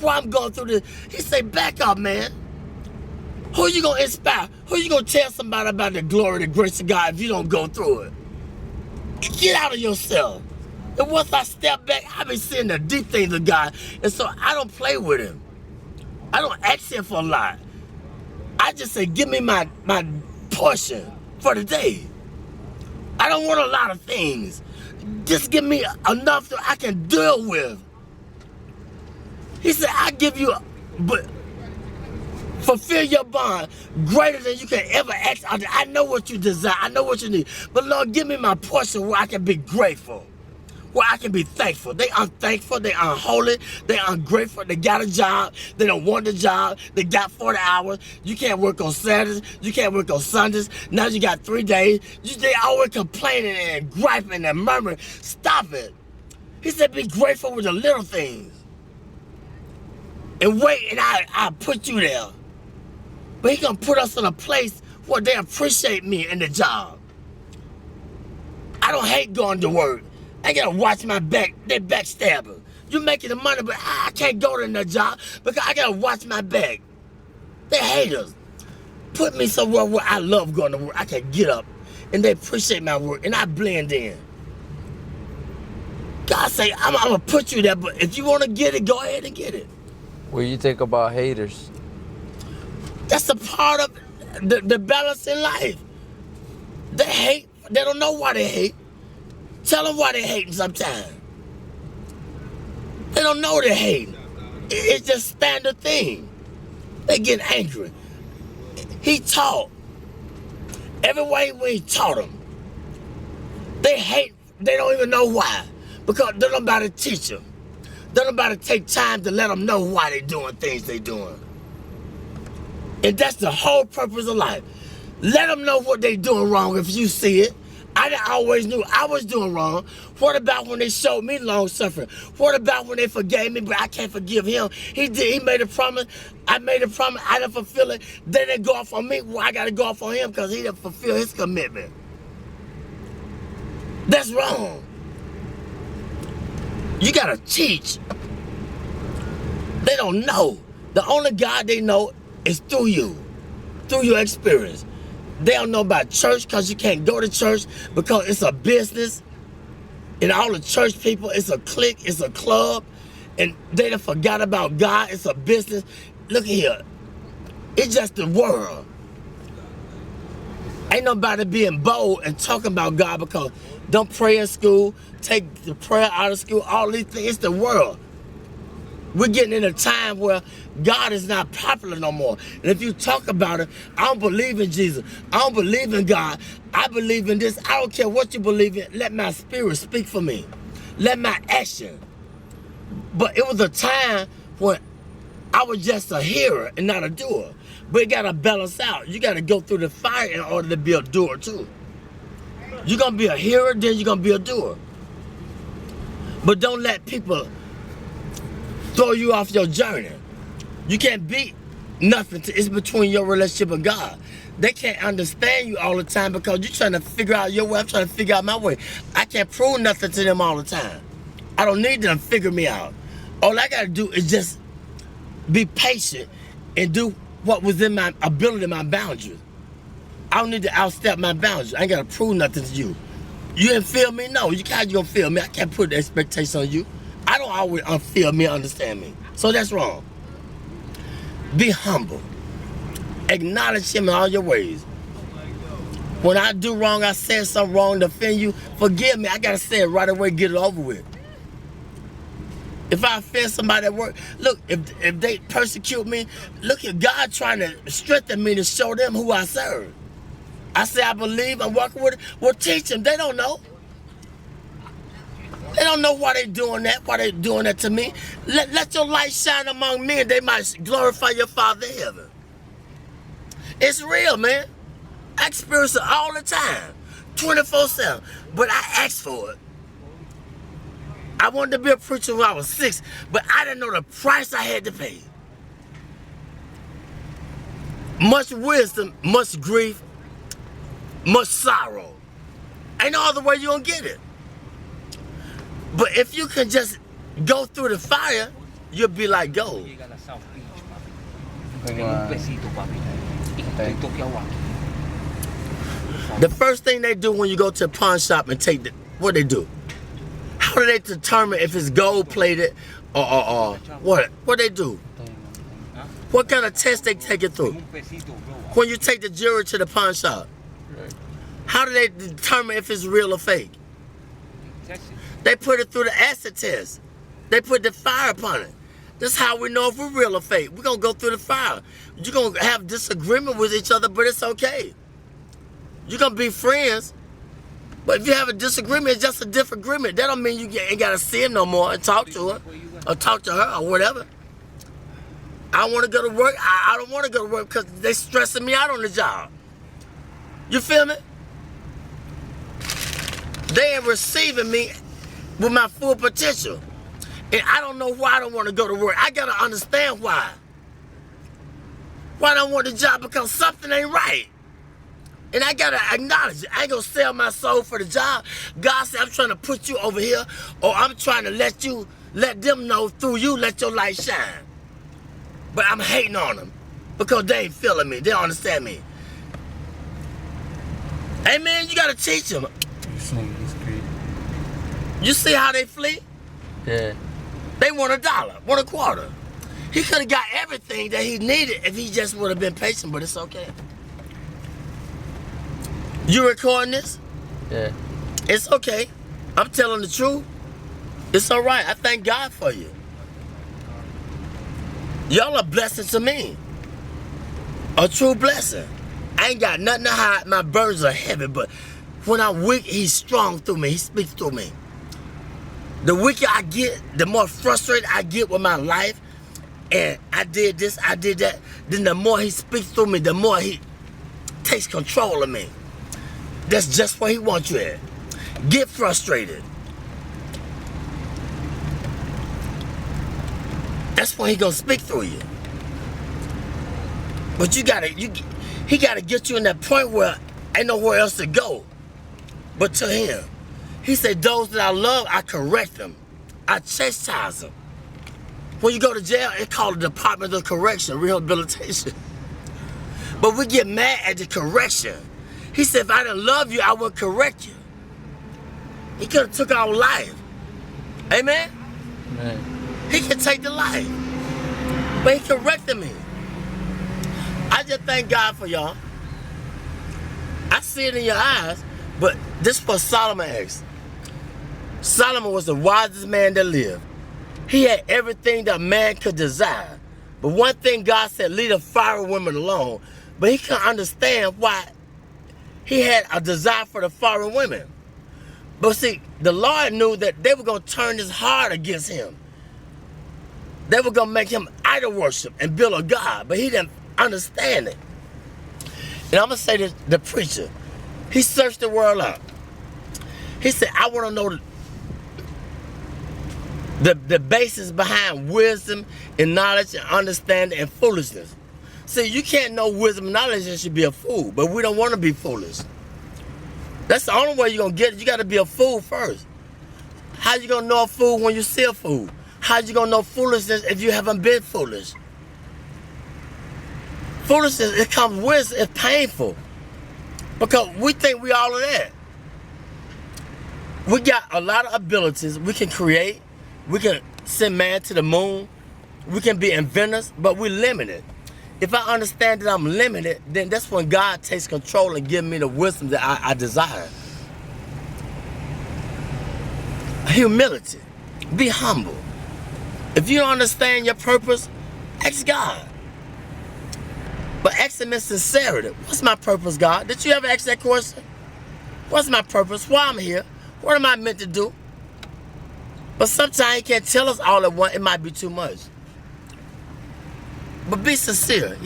why I'm going through this. He said, back up, man. Who you gonna inspire? Who you gonna tell somebody about the glory, the grace of God if you don't go through it? Get out of yourself. And once I step back, I be seeing the deep things of God. And so I don't play with him. I don't ask him for a lot. I just say, give me my portion for the day. I don't want a lot of things. Just give me enough that I can deal with. He said, I give you, but fulfill your bond greater than you can ever ask. I know what you desire. I know what you need. But Lord, give me my portion where I can be grateful. Where I can be thankful. They unthankful, they unholy, they ungrateful, they got a job, they don't want the job, they got 40 hours, you can't work on Saturdays, you can't work on Sundays, now you got 3 days, they always complaining and griping and murmuring. Stop it. He said be grateful with the little things. And wait, and I put you there. But he gonna put us in a place where they appreciate me in the job. I don't hate going to work. I gotta watch my back. They backstabbers. You making the money, but I can't go to that job because I gotta watch my back. They haters. Put me somewhere where I love going to work. I can get up and they appreciate my work and I blend in. God say, I'm gonna put you there, but if you wanna get it, go ahead and get it. What do you think about haters? That's a part of the balance in life. They hate. They don't know why they hate. Tell them why they hating sometimes. They don't know they hating. It's just standard thing. They get angry. He taught. Every way when he taught them. They hate. They don't even know why. Because they don't about to teach them. They don't about to take time to let them know why they doing things they doing. And that's the whole purpose of life. Let them know what they doing wrong if you see it. I always knew I was doing wrong. What about when they showed me long suffering? What about when they forgave me, but I can't forgive him? He did. He made a promise. I made a promise. I didn't fulfill it. They didn't go off on me. Well, I got to go off on him because he didn't fulfill his commitment. That's wrong. You got to teach. They don't know. The only God they know is through you, through your experience. They don't know about church because you can't go to church because it's a business. And all the church people, it's a clique, it's a club. And they done forgot about God, it's a business. Look here, it's just the world. Ain't nobody being bold and talking about God because don't pray in school, take the prayer out of school, all these things, it's the world. We're getting in a time where God is not popular no more. And if you talk about it, I don't believe in Jesus. I don't believe in God. I believe in this. I don't care what you believe in. Let my spirit speak for me. Let my action. But it was a time when I was just a hearer and not a doer. But it got to balance out. You got to go through the fire in order to be a doer too. You're going to be a hearer, then you're going to be a doer. But don't let people throw you off your journey. You can't beat nothing. It's between your relationship with God. They can't understand you all the time because you're trying to figure out your way. I'm trying to figure out my way. I can't prove nothing to them all the time. I don't need them to figure me out. All I got to do is just be patient and do what was in my ability, my boundaries. I don't need to outstep my boundaries. I ain't got to prove nothing to you. You didn't feel me? No, you can't gonna feel me. I can't put the expectation on you. I don't always feel me, understand me. So that's wrong. Be humble. Acknowledge him in all your ways. When I do wrong, I said something wrong to offend you, forgive me. I gotta say it right away, get it over with. If I offend somebody at work, look, if they persecute me, look at God trying to strengthen me to show them who I serve. I say I believe, I'm walking with it. Well, teach them. They don't know. They don't know why they're doing that to me. Let your light shine among men. They might glorify your Father in heaven. It's real, man. I experience it all the time, 24/7. But I asked for it. I wanted to be a preacher when I was 6, but I didn't know the price I had to pay. Much wisdom, much grief, much sorrow. Ain't no other way you're gonna get it. But if you can just go through the fire, you'll be like gold. Llega a la South Beach, papi. Like, En un pesito, papi. Y Okay. estoy toqueado aquí. The first thing they do when you go to a pawn shop and take what they do? How do they determine if it's gold plated or what? What they do? What kind of test they take it En through? un pesito, bro. When you take the jewelry to the pawn shop, Right. how do they determine if it's real or fake? Test it. They put it through the acid test. They put the fire upon it. That's how we know if we're real or fake. We're gonna go through the fire. You're gonna have disagreement with each other, but it's okay. You're gonna be friends. But if you have a disagreement, it's just a different agreement. That don't mean you ain't gotta see him no more and talk to her or talk to her or whatever. I want to go to work. I don't want to go to work because they stressing me out on the job. You feel me? They ain't receiving me with my full potential. And I don't know why I don't want to go to work. I got to understand why. Why I don't want the job? Because something ain't right. And I got to acknowledge it. I ain't going to sell my soul for the job. God said, I'm trying to put you over here, or I'm trying to let them know through you, let your light shine. But I'm hating on them because they ain't feeling me. They don't understand me. Hey, man, you got to teach them. This nigga's great. You see how they flee? Yeah. They want $1, want a quarter. He could have got everything that he needed if he just would have been patient, but it's okay. You recording this? Yeah. It's okay. I'm telling the truth. It's all right. I thank God for you. Y'all are blessings to me. A true blessing. I ain't got nothing to hide. My burdens are heavy, but when I'm weak, he's strong through me. He speaks through me. The weaker I get, the more frustrated I get with my life, and I did this, I did that, then the more he speaks through me, the more he takes control of me. That's just where he wants you at. Get frustrated. That's when he gonna speak through you. But he gotta get you in that point where ain't nowhere else to go but to him. He said, those that I love, I correct them. I chastise them. When you go to jail, it's called the Department of Correction, Rehabilitation. But we get mad at the correction. He said, if I didn't love you, I would correct you. He could have took our life. Amen? Man. He can take the life. But he corrected me. I just thank God for y'all. I see it in your eyes, but this was Solomon asked. Solomon was the wisest man that lived. He had everything that man could desire. But one thing God said, leave the foreign women alone. But he couldn't understand why he had a desire for the foreign women. But see, the Lord knew that they were going to turn his heart against him. They were going to make him idol worship and build a God. But he didn't understand it. And I'm going to say this, the preacher, he searched the world out. He said, I want to know the basis behind wisdom and knowledge and understanding and foolishness. See, you can't know wisdom and knowledge and you should be a fool, but we don't want to be foolish. That's the only way you're going to get it. You got to be a fool first. How you going to know a fool when you see a fool? How you going to know foolishness if you haven't been foolish? Foolishness, it comes with, it's painful. Because we think we all of that. We got a lot of abilities. We can create. We can send man to the moon. We can be inventors, but we're limited. If I understand that I'm limited, then that's when God takes control and gives me the wisdom that I desire. Humility. Be humble. If you don't understand your purpose, ask God. But ask him in sincerity. What's my purpose, God? Did you ever ask that question? What's my purpose? Why I'm here? What am I meant to do? But sometimes he can't tell us all at once. It might be too much. But be sincere.